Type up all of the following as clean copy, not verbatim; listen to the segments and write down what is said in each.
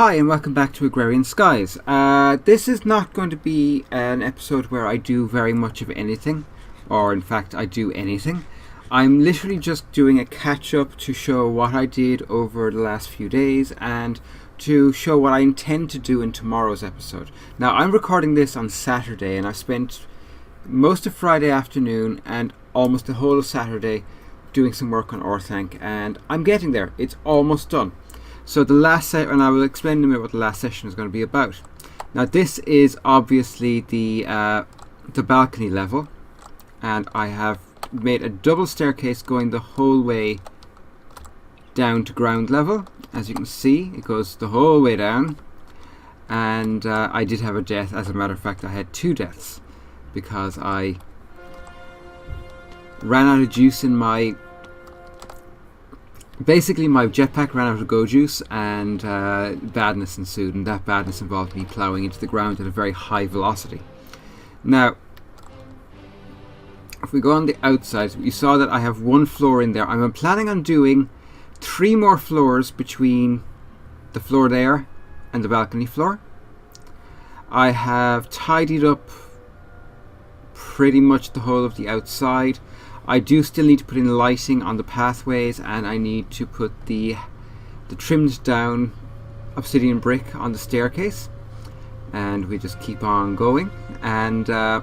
Hi and welcome back to Agrarian Skies. This is not going to be an episode where I do very much of anything, or in fact I do anything. I'm literally just doing a catch-up to show what I did over the last few days and to show what I intend to do in tomorrow's episode. Now I'm recording this on Saturday and I spent most of Friday afternoon and almost the whole of Saturday doing some work on Orthanc, and I'm getting there. It's almost done. So the last set, and I will explain in a minute what the last session is going to be about. Now this is obviously the balcony level, and I have made a double staircase going the whole way down to ground level. As you can see, it goes the whole way down, and I did have a death. As a matter of fact, I had 2 deaths because I ran out of juice in my... Basically, my jetpack ran out of go juice and badness ensued, and that badness involved me ploughing into the ground at a very high velocity. Now, if we go on the outside, you saw that I have 1 floor in there. I'm planning on doing 3 more floors between the floor there and the balcony floor. I have tidied up pretty much the whole of the outside. I do still need to put in lighting on the pathways, and I need to put the trimmed down obsidian brick on the staircase, and we just keep on going. And I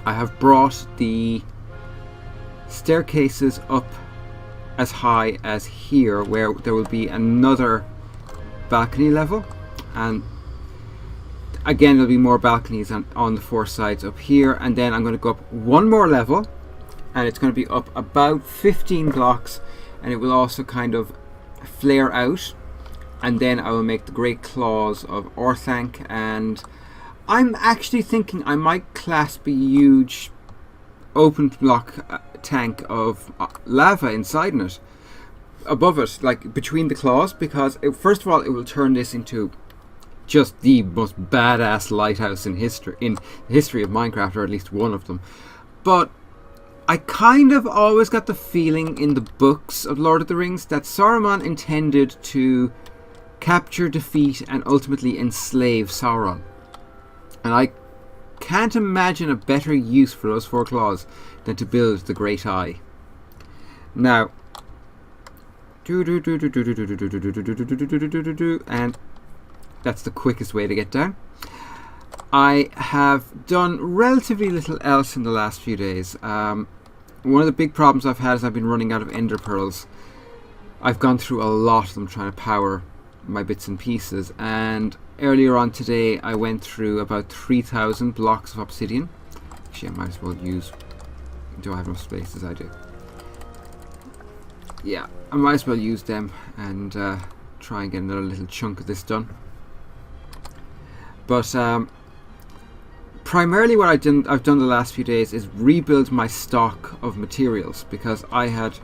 have brought the staircases up as high as here, where there will be another balcony level, and again there'll be more balconies on the 4 sides up here, and then I'm going to go up 1 more level, and it's going to be up about 15 blocks, and it will also kind of flare out, and then I will make the great claws of Orthanc. And I'm actually thinking I might clasp a huge open block tank of lava inside it, above it, like between the claws, because first of all it will turn this into just the most badass lighthouse in history of Minecraft, or at least one of them. But I kind of always got the feeling in the books of Lord of the Rings that Saruman intended to capture, defeat, and ultimately enslave Sauron. And I can't imagine a better use for those 4 claws than to build the Great Eye. Now, and that's the quickest way to get down. I have done relatively little else in the last few days. One of the big problems I've had is I've been running out of ender pearls. I've gone through a lot of them trying to power my bits and pieces, and earlier on today I went through about 3,000 blocks of obsidian. Actually, I might as well use... Do I have enough space? As I do. Yeah, I might as well use them and try and get another little chunk of this done. But primarily what I've done the last few days is rebuild my stock of materials, because I had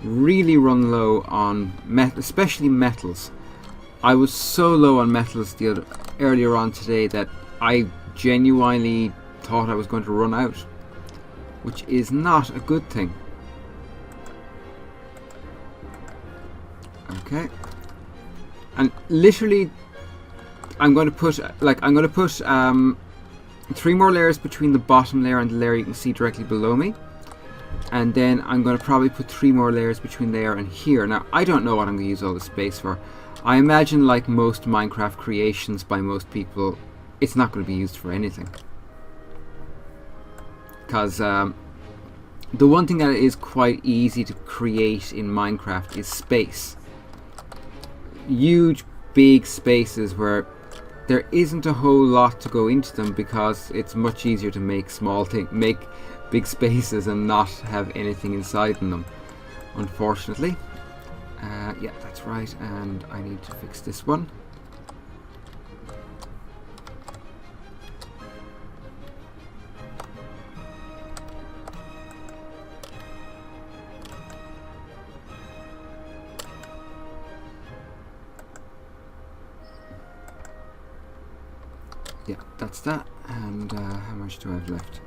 really run low on especially metals. I was so low on metals earlier on today that I genuinely thought I was going to run out, which is not a good thing. Okay, and literally I'm going to put 3 more layers between the bottom layer and the layer you can see directly below me, and then I'm going to probably put 3 more layers between there and here. Now I don't know what I'm going to use all the space for. I imagine, like most Minecraft creations by most people, it's not going to be used for anything, because the one thing that is quite easy to create in Minecraft is space. Huge big spaces where there isn't a whole lot to go into them, because it's much easier to make make big spaces and not have anything inside in them, unfortunately. Yeah, that's right, and I need to fix this one. Yeah, that's that. And how much do I have left?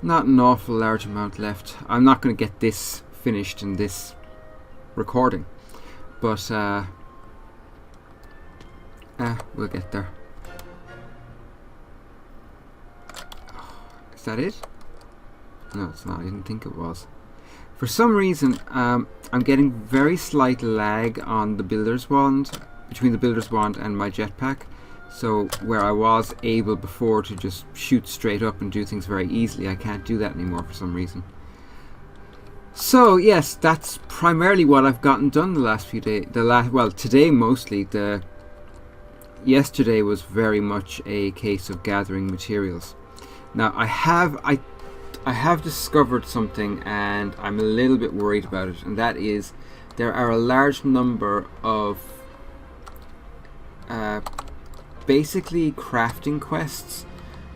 Not an awful large amount left. I'm not going to get this finished in this recording, but We'll get there. Is that it? No, it's not. I didn't think it was. For some reason, I'm getting very slight lag on the builder's wand, between the builder's wand and my jetpack. So where I was able before to just shoot straight up and do things very easily, I can't do that anymore for some reason. So yes, that's primarily what I've gotten done the last few days. Well, today mostly. Yesterday was very much a case of gathering materials. Now I have discovered something, and I'm a little bit worried about it, and that is there are a large number of basically crafting quests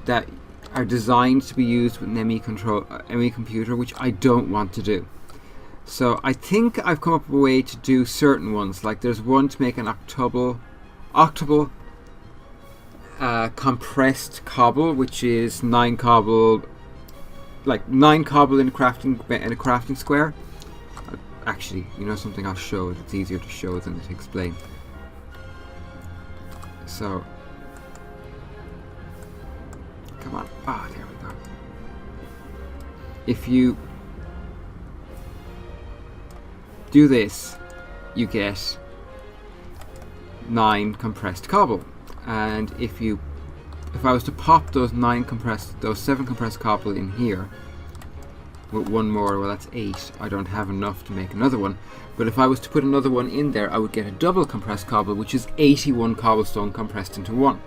that are designed to be used with an ME computer, which I don't want to do. So I think I've come up with a way to do certain ones. Like there's one to make an octuple compressed cobble, which is 9 cobble, like 9 cobble in a crafting square. Actually, you know something, I'll show it. It's easier to show than to explain. So, come on. Ah, there we go. If you do this, you get 9 compressed cobble. And if I was to pop those 7 compressed cobble in here with one more, well, that's 8. I don't have enough to make another one. But if I was to put another one in there, I would get a double compressed cobble, which is 81 cobblestone compressed into one.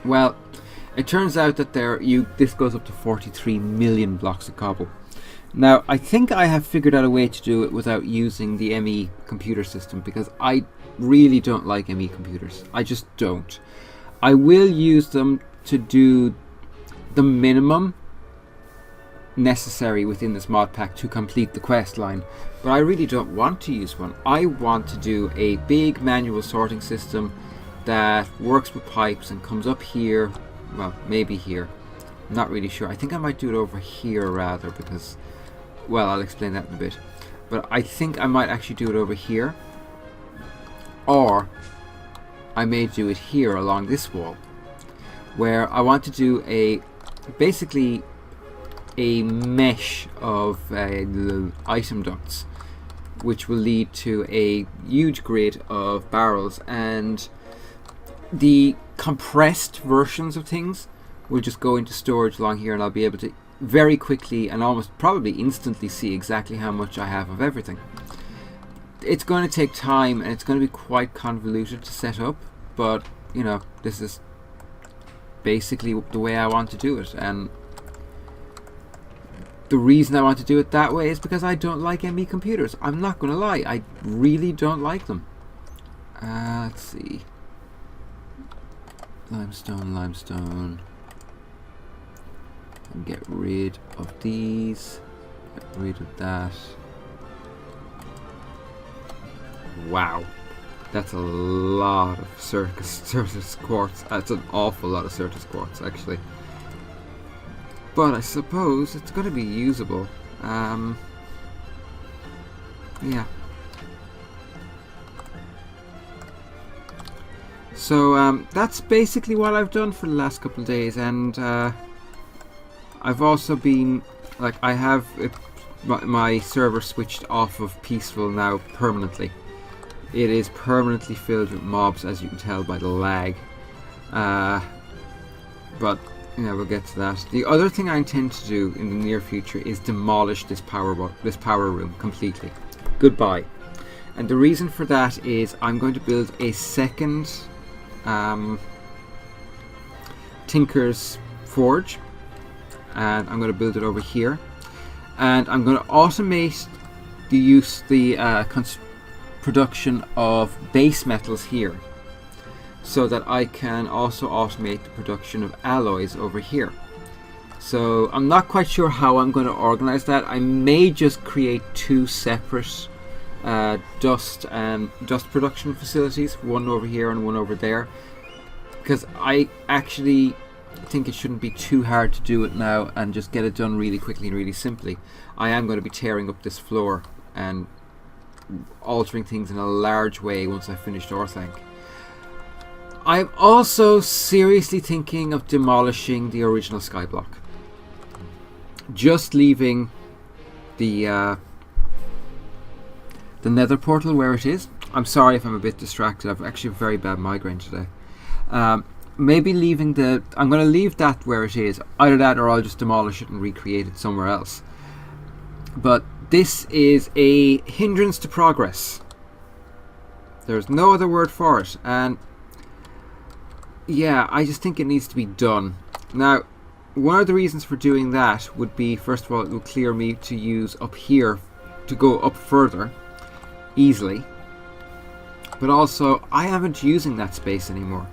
Well, it turns out that this goes up to 43 million blocks of cobble. Now, I think I have figured out a way to do it without using the ME computer system, because I really don't like ME computers. I just don't. I will use them to do the minimum necessary within this mod pack to complete the quest line, but I really don't want to use one. I want to do a big manual sorting system that works with pipes and comes up here, well, maybe here, I'm not really sure. I think I might do it over here rather, because, well, I'll explain that in a bit, but I think I might actually do it over here, or I may do it here along this wall, where I want to do basically a mesh of item ducts, which will lead to a huge grid of barrels, and the compressed versions of things will just go into storage along here, and I'll be able to very quickly and almost probably instantly see exactly how much I have of everything. It's going to take time, and it's going to be quite convoluted to set up, but you know, this is basically the way I want to do it, and the reason I want to do it that way is because I don't like ME computers. I'm not going to lie, I really don't like them. Let's see. Limestone. And get rid of these. Get rid of that. Wow. That's a lot of Certus quartz. That's an awful lot of Certus quartz, actually. But I suppose it's going to be usable. Yeah. So that's basically what I've done for the last couple of days, and I've also been, like, I have my server switched off of peaceful now permanently. It is permanently filled with mobs, as you can tell by the lag. But yeah, we'll get to that. The other thing I intend to do in the near future is demolish this power room completely. Goodbye. And the reason for that is I'm going to build a second Tinker's Forge, and I'm going to build it over here, and I'm going to automate the production of base metals here, so that I can also automate the production of alloys over here. So I'm not quite sure how I'm going to organize that. I may just create 2 separate dust production facilities, one over here and one over there, because I actually think it shouldn't be too hard to do it now and just get it done really quickly and really simply. I am going to be tearing up this floor and altering things in a large way once I've finished Orthanc. I'm also seriously thinking of demolishing the original Skyblock. Just leaving the nether portal where it is. I'm sorry if I'm a bit distracted. I've actually a very bad migraine today. Maybe leaving I'm going to leave that where it is. Either that or I'll just demolish it and recreate it somewhere else. But this is a hindrance to progress. There's no other word for it. And yeah, I just think it needs to be done. Now, one of the reasons for doing that would be, first of all, it will clear me to use up here to go up further easily. But also, I haven't using that space anymore.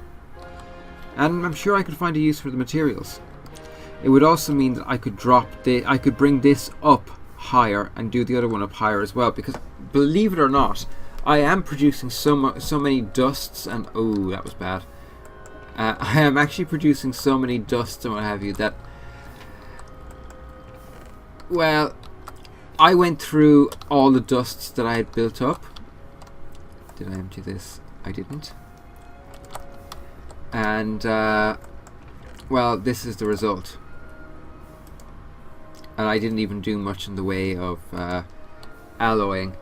And I'm sure I could find a use for the materials. It would also mean that I could I could bring this up higher and do the other one up higher as well. Because believe it or not, I am producing so many dusts and oh, that was bad. I am actually producing so many dusts and what have you that, well, I went through all the dusts that I had built up. Did I empty this? I didn't. And well, this is the result. And I didn't even do much in the way of alloying.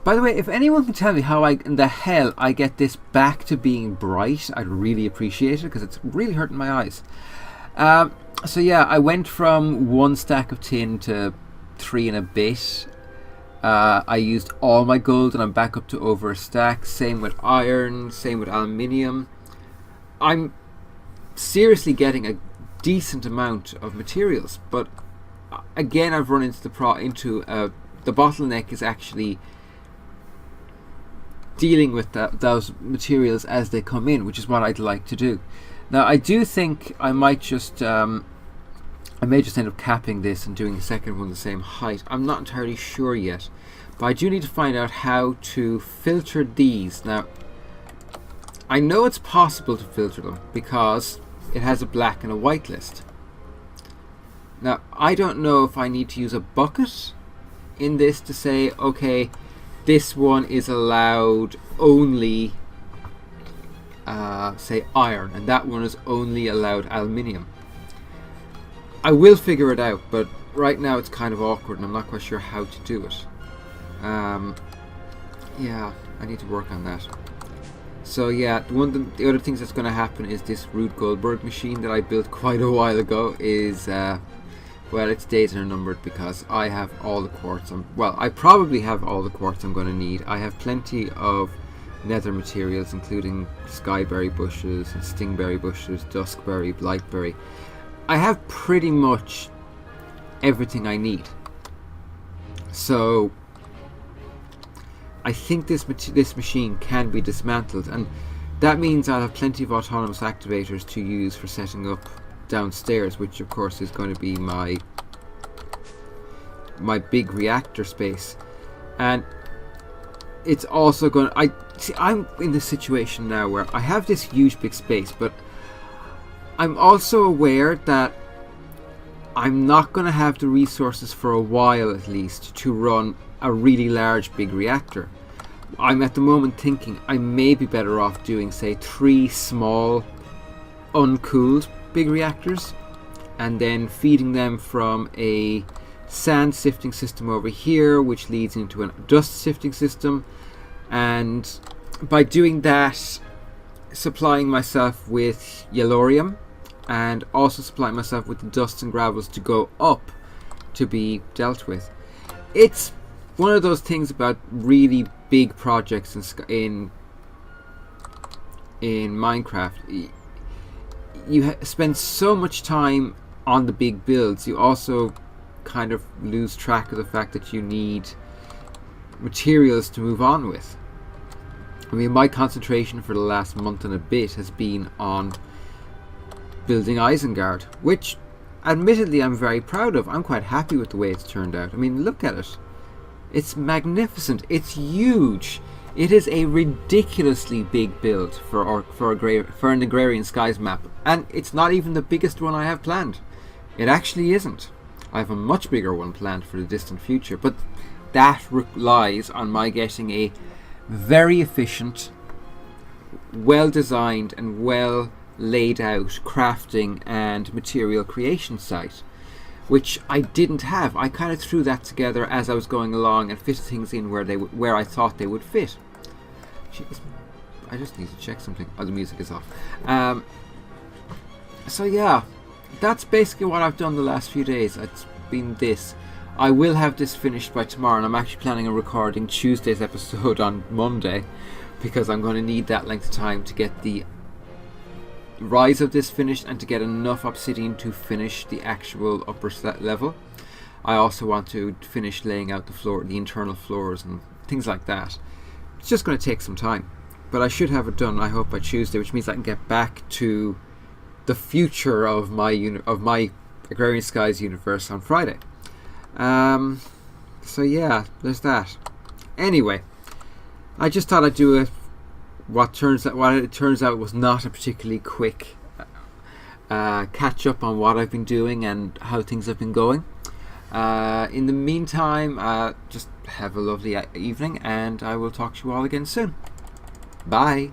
By the way, if anyone can tell me how in the hell I get this back to being bright, I'd really appreciate it, because it's really hurting my eyes. So yeah, I went from 1 stack of tin to 3 and a bit. I used all my gold and I'm back up to over a stack. Same with iron, same with aluminium. I'm seriously getting a decent amount of materials, but again, I've run into the bottleneck is actually dealing with those materials as they come in, which is what I'd like to do. Now, I do think I might just I may just end up capping this and doing the second one the same height. I'm not entirely sure yet, but I do need to find out how to filter these. Now, I know it's possible to filter them because it has a black and a white list. Now, I don't know if I need to use a bucket in this to say, okay, this one is allowed only, say, iron, and that one is only allowed aluminium. I will figure it out, but right now it's kind of awkward and I'm not quite sure how to do it. Yeah, I need to work on that. So yeah, the other things that's going to happen is this Rube Goldberg machine that I built quite a while ago is, well, its days are numbered because I have all the quartz. Well, I probably have all the quartz I'm going to need. I have plenty of nether materials, including skyberry bushes and stingberry bushes, duskberry, blightberry. I have pretty much everything I need. So I think this machine can be dismantled, and that means I'll have plenty of autonomous activators to use for setting up downstairs, which of course is going to be my big reactor space. And it's also going to, I'm in this situation now where I have this huge big space, but I'm also aware that I'm not going to have the resources for a while at least to run a really large big reactor. I'm at the moment thinking I may be better off doing, say, 3 small uncooled big reactors and then feeding them from a sand sifting system over here, which leads into a dust sifting system, and by doing that supplying myself with yellorium and also supplying myself with the dusts and gravels to go up to be dealt with. It's one of those things about really big projects in Minecraft. You spend so much time on the big builds, you also kind of lose track of the fact that you need materials to move on with. I mean, my concentration for the last month and a bit has been on building Isengard, which admittedly I'm very proud of. I'm quite happy with the way it's turned out. I mean, look at it. It's magnificent. It's huge. It is a ridiculously big build for an Agrarian Skies map, and it's not even the biggest one I have planned. It actually isn't. I have a much bigger one planned for the distant future, but that relies on my getting a very efficient well designed and well laid out crafting and material creation site, which I didn't have. I kind of threw that together as I was going along and fitted things in where I thought they would fit. Jeez, I just need to check something. Oh, the music is off. So yeah, that's basically what I've done the last few days. It's been this. I will have this finished by tomorrow, and I'm actually planning on recording Tuesday's episode on Monday, because I'm going to need that length of time to get the rise of this finished and to get enough obsidian to finish the actual upper level. I also want to finish laying out the internal floors and things like that. It's just going to take some time, but I should have it done, I hope, by Tuesday, which means I can get back to the future of my Agrarian Skies universe on Friday. So yeah, there's that. Anyway, I just thought I'd do what it turns out was not a particularly quick catch up on what I've been doing and how things have been going. In the meantime, just have a lovely evening, and I will talk to you all again soon. Bye.